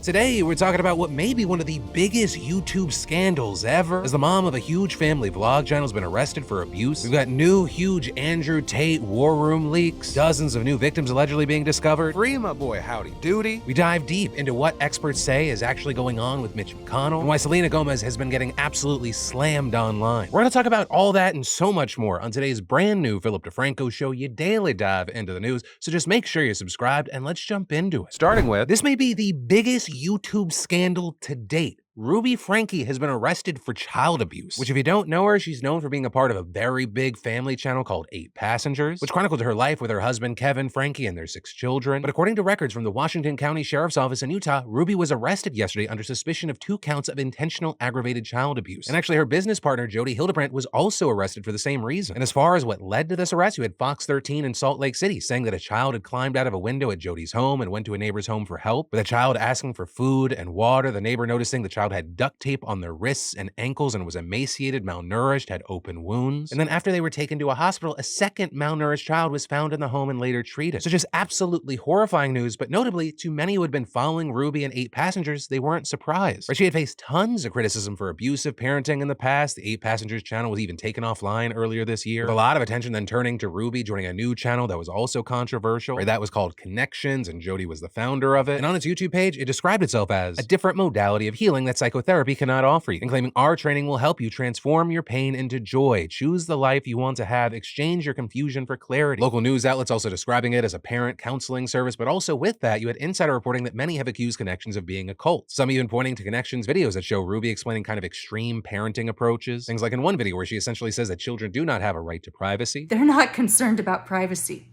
Today, we're talking about what may be one of the biggest YouTube scandals ever, as the mom of a huge family vlog channel has been arrested for abuse. We've got new huge Andrew Tate war room leaks, dozens of new victims allegedly being discovered, free my boy Howdy Doody. We dive deep into what experts say is actually going on with Mitch McConnell, and why Selena Gomez has been getting absolutely slammed online. We're gonna talk about all that and so much more on today's brand new Philip DeFranco show, your daily dive into the news. So just make sure you're subscribed and let's jump into it. Starting with, this may be the biggest YouTube scandal to date. Ruby Franke has been arrested for child abuse, which if you don't know her, she's known for being a part of a very big family channel called 8 Passengers, which chronicled her life with her husband Kevin Franke and their 6 children. But according to records from the Washington County Sheriff's Office in Utah, Ruby was arrested yesterday under suspicion of 2 counts of intentional aggravated child abuse. And actually her business partner Jody Hildebrandt was also arrested for the same reason. And as far as what led to this arrest, you had Fox 13 in Salt Lake City saying that a child had climbed out of a window at Jody's home and went to a neighbor's home for help, with a child asking for food and water, the neighbor noticing the child had duct tape on their wrists and ankles and was emaciated, malnourished, had open wounds. And then after they were taken to a hospital, a second malnourished child was found in the home and later treated. So just absolutely horrifying news, but notably, to many who had been following Ruby and 8 Passengers, they weren't surprised. She had faced tons of criticism for abusive parenting in the past. The 8 Passengers channel was even taken offline earlier this year, with a lot of attention then turning to Ruby joining a new channel that was also controversial. That was called Connections, and Jody was the founder of it. And on its YouTube page, it described itself as a different modality of healing that psychotherapy cannot offer you, and claiming our training will help you transform your pain into joy. Choose the life you want to have. Exchange your confusion for clarity. Local news outlets also describing it as a parent counseling service, but also with that, you had insider reporting that many have accused Connections of being a cult. Some even pointing to Connections videos that show Ruby explaining kind of extreme parenting approaches. Things like in one video where she essentially says that children do not have a right to privacy. They're not concerned about privacy.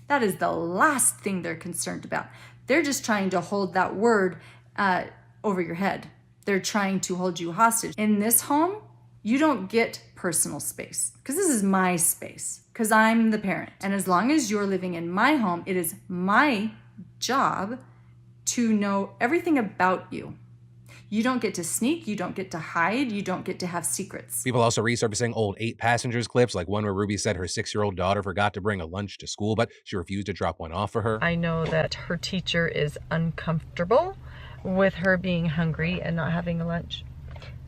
That is the last thing they're concerned about. They're just trying to hold that word over your head. They're trying to hold you hostage. In this home, you don't get personal space because this is my space because I'm the parent. And as long as you're living in my home, it is my job to know everything about you. You don't get to sneak, you don't get to hide, you don't get to have secrets. People also resurfacing old 8 Passengers clips, like one where Ruby said her 6-year-old daughter forgot to bring a lunch to school, but she refused to drop one off for her. I know that her teacher is uncomfortable with her being hungry and not having a lunch,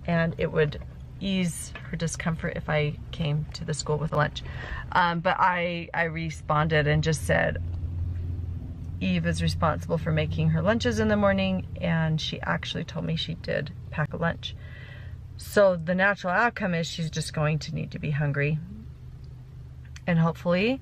and it would ease her discomfort if I came to the school with a lunch. But I responded and just said, Eve is responsible for making her lunches in the morning, and she actually told me she did pack a lunch. So the natural outcome is she's just going to need to be hungry. And hopefully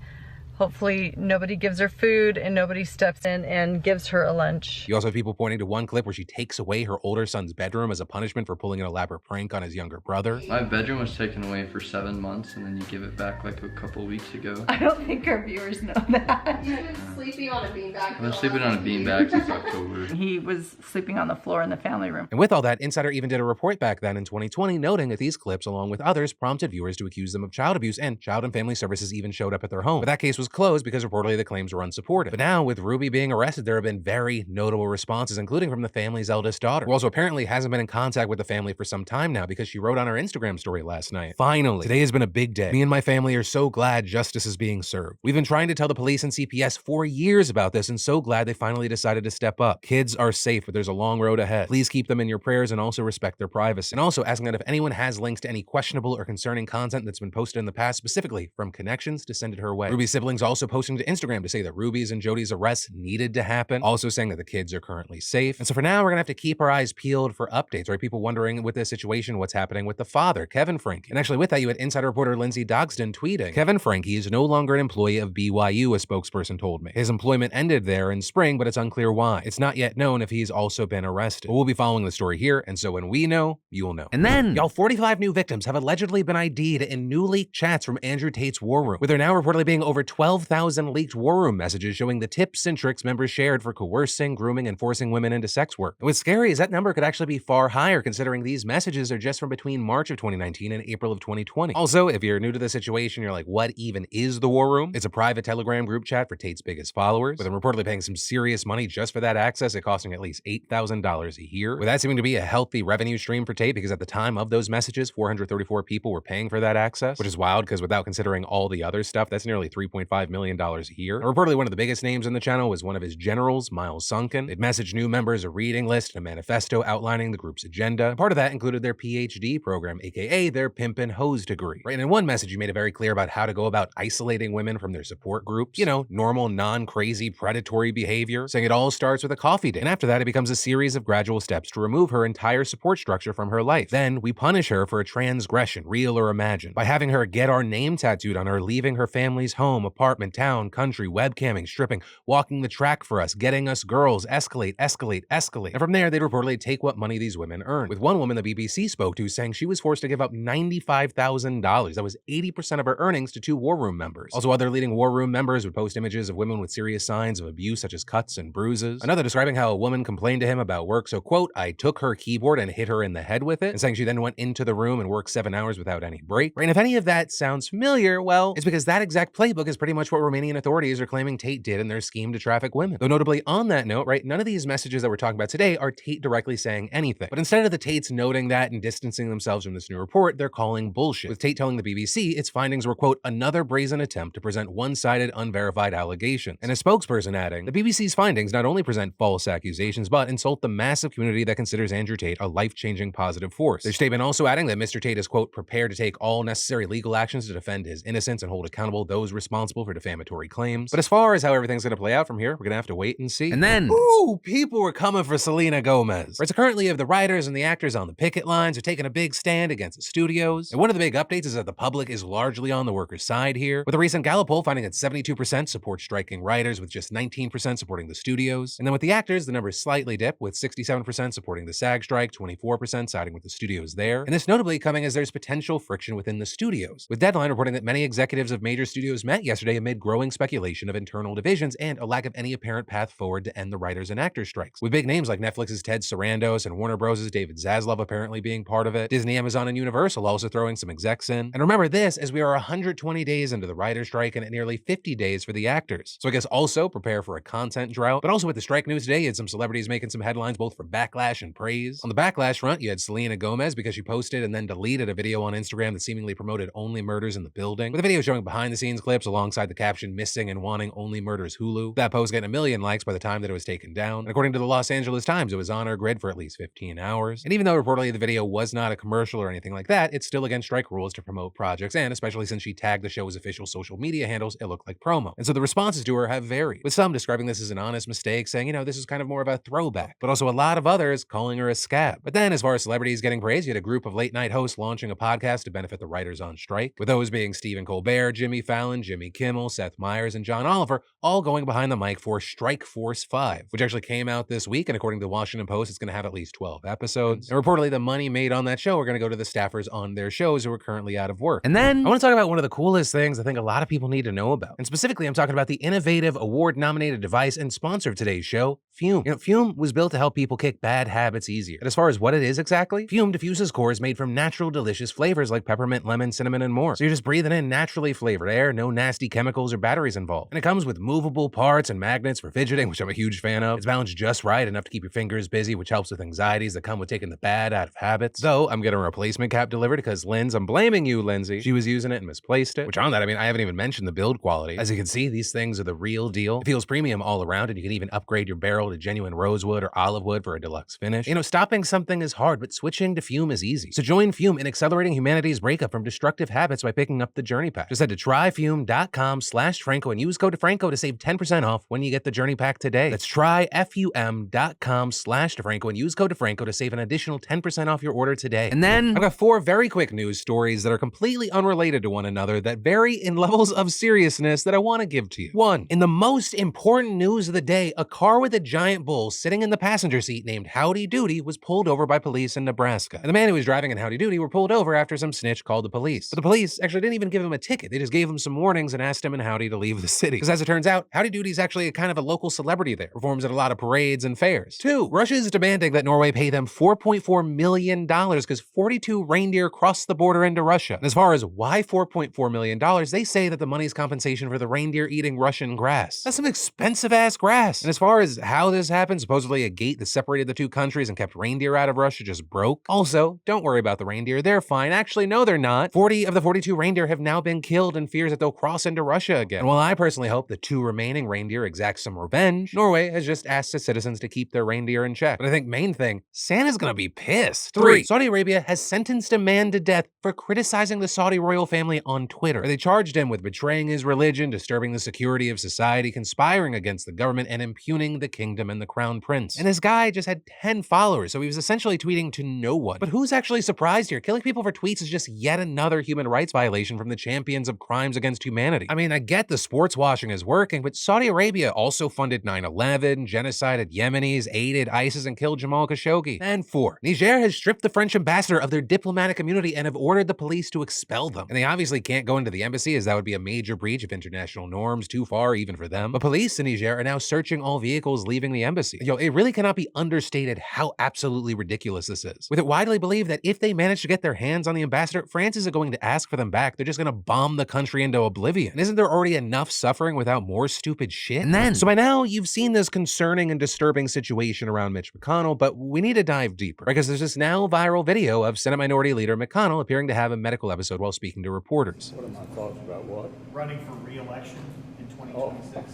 nobody gives her food and nobody steps in and gives her a lunch. You also have people pointing to one clip where she takes away her older son's bedroom as a punishment for pulling an elaborate prank on his younger brother. My bedroom was taken away for 7 months and then you give it back like a couple weeks ago. I don't think our viewers know that. You've been sleeping on a beanbag. I've been sleeping on a beanbag since October. He was sleeping on the floor in the family room. And with all that, Insider even did a report back then in 2020 noting that these clips, along with others, prompted viewers to accuse them of child abuse, and Child and Family Services even showed up at their home. But that case was closed because reportedly the claims were unsupported. But now, with Ruby being arrested, there have been very notable responses, including from the family's eldest daughter, who also apparently hasn't been in contact with the family for some time now because she wrote on her Instagram story last night, "Finally, today has been a big day. Me and my family are so glad justice is being served. We've been trying to tell the police and CPS for years about this and so glad they finally decided to step up. Kids are safe, but there's a long road ahead. Please keep them in your prayers and also respect their privacy." And also asking that if anyone has links to any questionable or concerning content that's been posted in the past, specifically from Connections, to send it her way. Ruby's siblings also posting to Instagram to say that Ruby's and Jody's arrests needed to happen, also saying that the kids are currently safe. And so for now, we're gonna have to keep our eyes peeled for updates, right? People wondering with this situation what's happening with the father, Kevin Franke. And actually with that, you had insider reporter Lindsay Dogston tweeting, "Kevin Franke is no longer an employee of BYU, a spokesperson told me. His employment ended there in spring, but it's unclear why. It's not yet known if he's also been arrested." But we'll be following the story here, and so when we know, you'll know. And then, y'all, 45 new victims have allegedly been ID'd in new leaked chats from Andrew Tate's war room, with there now reportedly being over 12,000 leaked war room messages showing the tips and tricks members shared for coercing, grooming, and forcing women into sex work. And what's scary is that number could actually be far higher, considering these messages are just from between March of 2019 and April of 2020. Also, if you're new to the situation, you're like, what even is the war room? It's a private Telegram group chat for Tate's biggest followers, with them reportedly paying some serious money just for that access, it costing at least $8,000 a year. With that seeming to be a healthy revenue stream for Tate, because at the time of those messages, 434 people were paying for that access, which is wild because without considering all the other stuff, that's nearly $3.5 $1.5 million a year. And reportedly, one of the biggest names in the channel was one of his generals, Miles Sunken. They'd messaged new members a reading list and a manifesto outlining the group's agenda. And part of that included their PhD program, aka their pimp and hose degree. Right? And in one message, you made it very clear about how to go about isolating women from their support groups. You know, normal, non-crazy, predatory behavior, saying it all starts with a coffee date. And after that, it becomes a series of gradual steps to remove her entire support structure from her life. Then we punish her for a transgression, real or imagined, by having her get our name tattooed on her, leaving her family's home, apartment, town, country, webcamming, stripping, walking the track for us, getting us girls, escalate. And from there, they'd reportedly take what money these women earned. With one woman the BBC spoke to saying she was forced to give up $95,000. That was 80% of her earnings to 2 War Room members. Also, other leading War Room members would post images of women with serious signs of abuse, such as cuts and bruises. Another describing how a woman complained to him about work, so quote, I took her keyboard and hit her in the head with it, and saying she then went into the room and worked 7 hours without any break. Right, and if any of that sounds familiar, well, it's because that exact playbook is pretty much what Romanian authorities are claiming Tate did in their scheme to traffic women. Though notably on that note, right, none of these messages that we're talking about today are Tate directly saying anything. But instead of the Tates noting that and distancing themselves from this new report, they're calling bullshit, with Tate telling the BBC its findings were, quote, another brazen attempt to present one-sided, unverified allegations. And a spokesperson adding, the BBC's findings not only present false accusations, but insult the massive community that considers Andrew Tate a life-changing positive force. Their statement also adding that Mr. Tate is, quote, prepared to take all necessary legal actions to defend his innocence and hold accountable those responsible for defamatory claims. But as far as how everything's gonna play out from here, we're gonna have to wait and see. And then, ooh, people were coming for Selena Gomez. Right, so currently you have the writers and the actors on the picket lines who are taking a big stand against the studios. And one of the big updates is that the public is largely on the workers' side here, with a recent Gallup poll finding that 72% support striking writers, with just 19% supporting the studios. And then with the actors, the numbers slightly dip, with 67% supporting the SAG strike, 24% siding with the studios there. And this notably coming as there's potential friction within the studios, with Deadline reporting that many executives of major studios met yesterday amid growing speculation of internal divisions and a lack of any apparent path forward to end the writers and actors strikes, with big names like Netflix's Ted Sarandos and Warner Bros.' David Zaslav apparently being part of it, Disney, Amazon, and Universal also throwing some execs in. And remember this, as we are 120 days into the writer's strike and at nearly 50 days for the actors. So I guess also prepare for a content drought. But also with the strike news today, you had some celebrities making some headlines both for backlash and praise. On the backlash front, you had Selena Gomez because she posted and then deleted a video on Instagram that seemingly promoted only murders in the building, with a video showing behind the scenes clips alongside the caption missing and wanting only murders Hulu. That post getting 1 million likes by the time that it was taken down. And according to the Los Angeles Times, it was on our grid for at least 15 hours. And even though reportedly the video was not a commercial or anything like that, it's still against strike rules to promote projects, and especially since she tagged the show's official social media handles, it looked like promo. And so the responses to her have varied, with some describing this as an honest mistake, saying, you know, this is kind of more of a throwback, but also a lot of others calling her a scab. But then as far as celebrities getting praise, you had a group of late night hosts launching a podcast to benefit the writers on strike, with those being Stephen Colbert, Jimmy Fallon, Jimmy Kimmel, Seth Meyers, and John Oliver, all going behind the mic for Strike Force 5, which actually came out this week, and according to the Washington Post, it's going to have at least 12 episodes. And reportedly the money made on that show are going to go to the staffers on their shows who are currently out of work. And then I want to talk about one of the coolest things I think a lot of people need to know about. And specifically, I'm talking about the innovative, award-nominated device and sponsor of today's show, Fume. You know, Fume was built to help people kick bad habits easier. And as far as what it is exactly, Fume diffuses cores made from natural, delicious flavors like peppermint, lemon, cinnamon, and more. So you're just breathing in naturally flavored air, no nasty chemicals or batteries involved. And it comes with movable parts and magnets for fidgeting, which I'm a huge fan of. It's balanced just right, enough to keep your fingers busy, which helps with anxieties that come with taking the bad out of habits. Though I'm getting a replacement cap delivered because I'm blaming you, Lindsay. She was using it and misplaced it. Which on that, I mean, I haven't even mentioned the build quality. As you can see, these things are the real deal. It feels premium all around, and you can even upgrade your barrel to genuine rosewood or olive wood for a deluxe finish. You know, stopping something is hard, but switching to Fume is easy. So join Fume in accelerating humanity's breakup from destructive habits by picking up the Journey Pack. Just head to tryfume.com/Franco and use code Franco to save 10% off when you get the Journey Pack today. That's tryfum.com/DeFranco and use code DeFranco to save an additional 10% off your order today. And then I've got 4 very quick news stories that are completely unrelated to one another that vary in levels of seriousness that I want to give to you. 1. In the most important news of the day, a car with a giant bull sitting in the passenger seat named Howdy Doody was pulled over by police in Nebraska. And the man who was driving in Howdy Doody were pulled over after some snitch called the police. But the police actually didn't even give him a ticket. They just gave him some warnings and asked him and Howdy to leave the city. Because as it turns out, Howdy Doody's actually a kind of a local celebrity there. Performs at a lot of parades and fairs. 2. Russia is demanding that Norway pay them $4.4 million because 42 reindeer crossed the border into Russia. And as far as why $4.4 million, they say that the money's compensation for the reindeer eating Russian grass. That's some expensive ass grass. And as far as how this happened, supposedly a gate that separated the two countries and kept reindeer out of Russia just broke. Also, don't worry about the reindeer. They're fine. Actually, no, they're not. 40 of the 42 reindeer have now been killed and fears that they'll cross into to Russia again. And while I personally hope the 2 remaining reindeer exact some revenge, Norway has just asked its citizens to keep their reindeer in check. But I think main thing, Santa's gonna be pissed. 3. Saudi Arabia has sentenced a man to death for criticizing the Saudi royal family on Twitter. They charged him with betraying his religion, disturbing the security of society, conspiring against the government, and impugning the kingdom and the crown prince. And this guy just had 10 followers, so he was essentially tweeting to no one. But who's actually surprised here? Killing people for tweets is just yet another human rights violation from the champions of crimes against humanity. I mean, I get the sports washing is working, but Saudi Arabia also funded 9/11, genocided Yemenis, aided ISIS, and killed Jamal Khashoggi. And 4. Niger has stripped the French ambassador of their diplomatic immunity and have ordered the police to expel them. And they obviously can't go into the embassy, as that would be a major breach of international norms, too far even for them. But police in Niger are now searching all vehicles leaving the embassy. It really cannot be understated how absolutely ridiculous this is. With it widely believed that if they manage to get their hands on the ambassador, France isn't going to ask for them back. They're just going to bomb the country into oblivion. And isn't there already enough suffering without more stupid shit? And then, so by now, you've seen this concerning and disturbing situation around Mitch McConnell, but we need to dive deeper, because there's this now viral video of Senate Minority Leader McConnell appearing to have a medical episode while speaking to reporters. What are my thoughts about what? Running for re-election in 2026.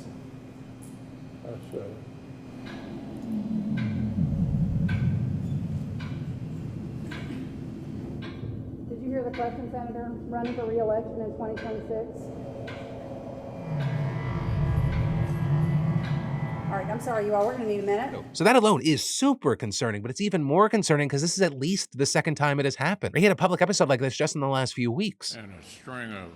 That's Did you hear the question, Senator? Running for re-election in 2026? All right, I'm sorry, you all. We're going to need a minute. So that alone is super concerning, but it's even more concerning because this is at least the second time it has happened. He had a public episode like this just in the last few weeks. and a string of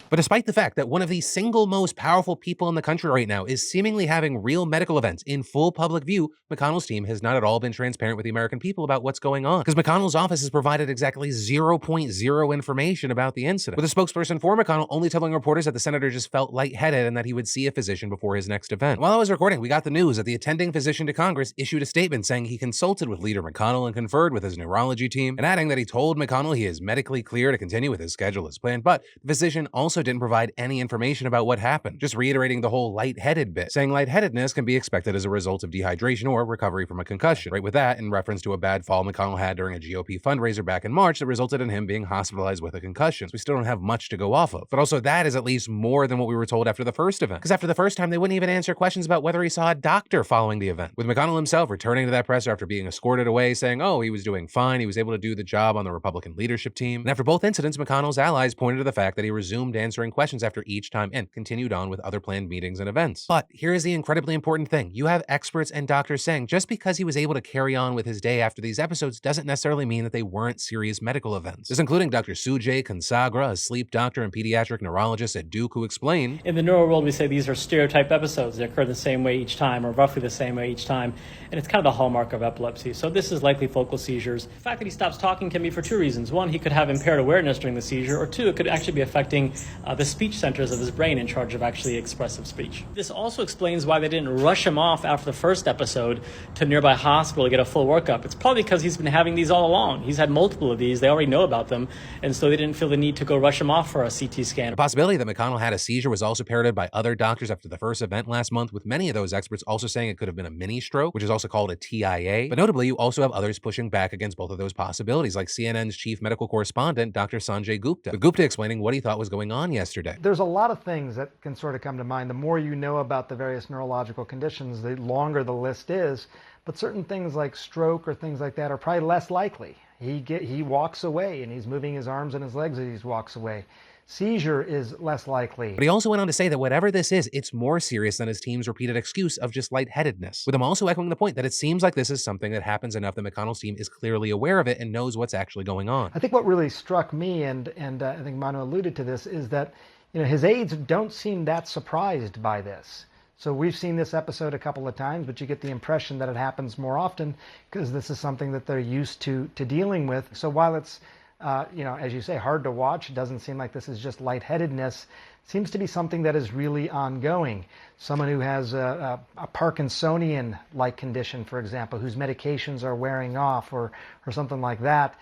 But despite the fact that one of the single most powerful people in the country right now is seemingly having real medical events in full public view, McConnell's team has not at all been transparent with the American people about what's going on. Because McConnell's office has provided exactly 0.0 information about the incident, with a spokesperson for McConnell only telling reporters that the senator just felt lightheaded and that he would see a physician before his next event. While I was recording, we got the news that the attending physician to Congress issued a statement saying he consulted with Leader McConnell and conferred with his neurology team, and adding that he told McConnell he is medically clear to continue with his schedule as planned, but the physician also didn't provide any information about what happened, just reiterating the whole lightheaded bit, saying lightheadedness can be expected as a result of dehydration or recovery from a concussion. Right with that, in reference to a bad fall McConnell had during a GOP fundraiser back in March that resulted in him being hospitalized with a concussion. So we still don't have much to go off of. But also that is at least more than what we were told after the first event. Because after the first time, they wouldn't even answer questions about whether he saw a doctor following the event, with McConnell himself returning to that presser after being escorted away, saying, oh, he was doing fine, he was able to do the job on the Republican leadership team. And after both incidents, McConnell's allies pointed to the fact that he resumed answering questions after each time and continued on with other planned meetings and events. But here is the incredibly important thing. You have experts and doctors saying just because he was able to carry on with his day after these episodes doesn't necessarily mean that they weren't serious medical events. This including Dr. Sujay Kansagra, a sleep doctor and pediatric neurologist at Duke, who explained, in the neuro world, we say these are stereotype episodes. They occur the same way each time, or roughly the same way each time, and it's kind of the hallmark of epilepsy. So this is likely focal seizures. The fact that he stops talking can be for two reasons. One, he could have impaired awareness during the seizure, or two, it could actually be affecting the speech centers of his brain in charge of actually expressive speech. This also explains why they didn't rush him off after the first episode to a nearby hospital to get a full workup. It's probably because he's been having these all along. He's had multiple of these. They already know about them, and so they didn't feel the need to go rush him off for a CT scan. The possibility that McConnell had a seizure was also parroted by other doctors after the first event last month, with many of those experts also saying it could have been a mini stroke, which is also called a TIA. But notably, you also have others pushing back against both of those possibilities, like CNN's chief medical correspondent, Dr. Sanjay Gupta. With Gupta explaining what he thought was going on yesterday. There's a lot of things that can sort of come to mind. The more you know about the various neurological conditions, the longer the list is. But certain things like stroke or things like that are probably less likely. He walks away and he's moving his arms and his legs as he walks away. Seizure is less likely. But he also went on to say that whatever this is, it's more serious than his team's repeated excuse of just lightheadedness, with him also echoing the point that it seems like this is something that happens enough that McConnell's team is clearly aware of it and knows what's actually going on. I think what really struck me, and I think Manu alluded to this, is that his aides don't seem that surprised by this. So we've seen this episode a couple of times, but you get the impression that it happens more often because this is something that they're used to dealing with. So while it's as you say, hard to watch, it doesn't seem like this is just lightheadedness. It seems to be something that is really ongoing. Someone who has a Parkinsonian-like condition, for example, whose medications are wearing off or something like that,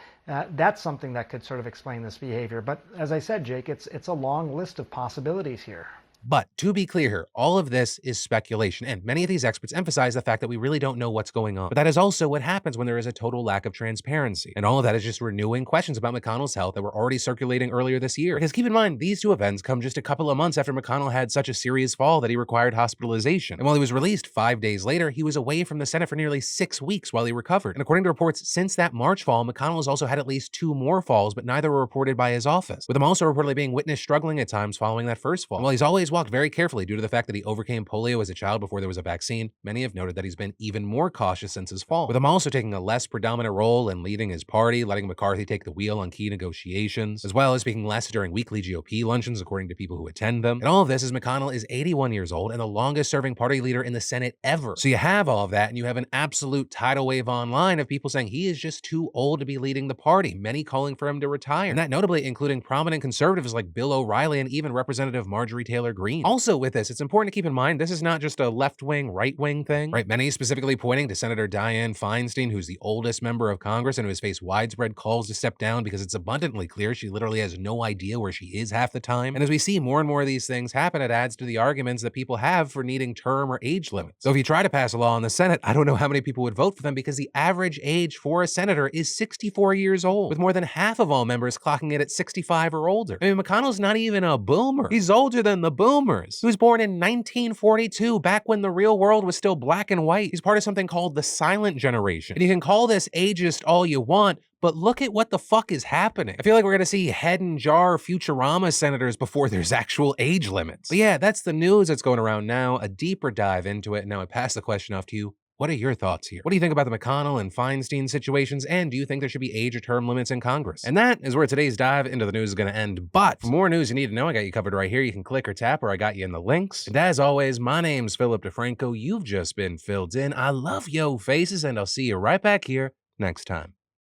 that's something that could sort of explain this behavior. But as I said, Jake, it's a long list of possibilities here. But to be clear here, all of this is speculation, and many of these experts emphasize the fact that we really don't know what's going on. But that is also what happens when there is a total lack of transparency. And all of that is just renewing questions about McConnell's health that were already circulating earlier this year. Because keep in mind, these two events come just a couple of months after McConnell had such a serious fall that he required hospitalization. And while he was released 5 days later, he was away from the Senate for nearly 6 weeks while he recovered. And according to reports since that March fall, McConnell has also had at least 2 more falls, but neither were reported by his office, with him also reportedly being witnessed struggling at times following that first fall. And while he's always walked very carefully due to the fact that he overcame polio as a child before there was a vaccine, many have noted that he's been even more cautious since his fall, with him also taking a less predominant role in leading his party, letting McCarthy take the wheel on key negotiations, as well as speaking less during weekly GOP luncheons, according to people who attend them. And all of this is McConnell is 81 years old and the longest serving party leader in the Senate ever. So you have all of that, and you have an absolute tidal wave online of people saying he is just too old to be leading the party, many calling for him to retire. And that notably including prominent conservatives like Bill O'Reilly and even Representative Marjorie Taylor Greene. Also with this, it's important to keep in mind this is not just a left-wing, right-wing thing, right? Many specifically pointing to Senator Dianne Feinstein, who's the oldest member of Congress and who has faced widespread calls to step down because it's abundantly clear she literally has no idea where she is half the time. And as we see more and more of these things happen, it adds to the arguments that people have for needing term or age limits. So if you try to pass a law in the Senate, I don't know how many people would vote for them because the average age for a senator is 64 years old, with more than half of all members clocking it at 65 or older. I mean, McConnell's not even a boomer. He's older than the boomers. He was born in 1942, back when the real world was still black and white. He's part of something called the silent generation. And you can call this ageist all you want, but look at what the fuck is happening. I feel like we're gonna see head and jar Futurama senators before there's actual age limits. But yeah, that's the news that's going around now, a deeper dive into it. And now I pass the question off to you. What are your thoughts here? What do you think about the McConnell and Feinstein situations? And do you think there should be age or term limits in Congress? And that is where today's dive into the news is going to end. But for more news you need to know, I got you covered right here. You can click or tap, or I got you in the links. And as always, my name's Philip DeFranco. You've just been filled in. I love yo faces, and I'll see you right back here next time.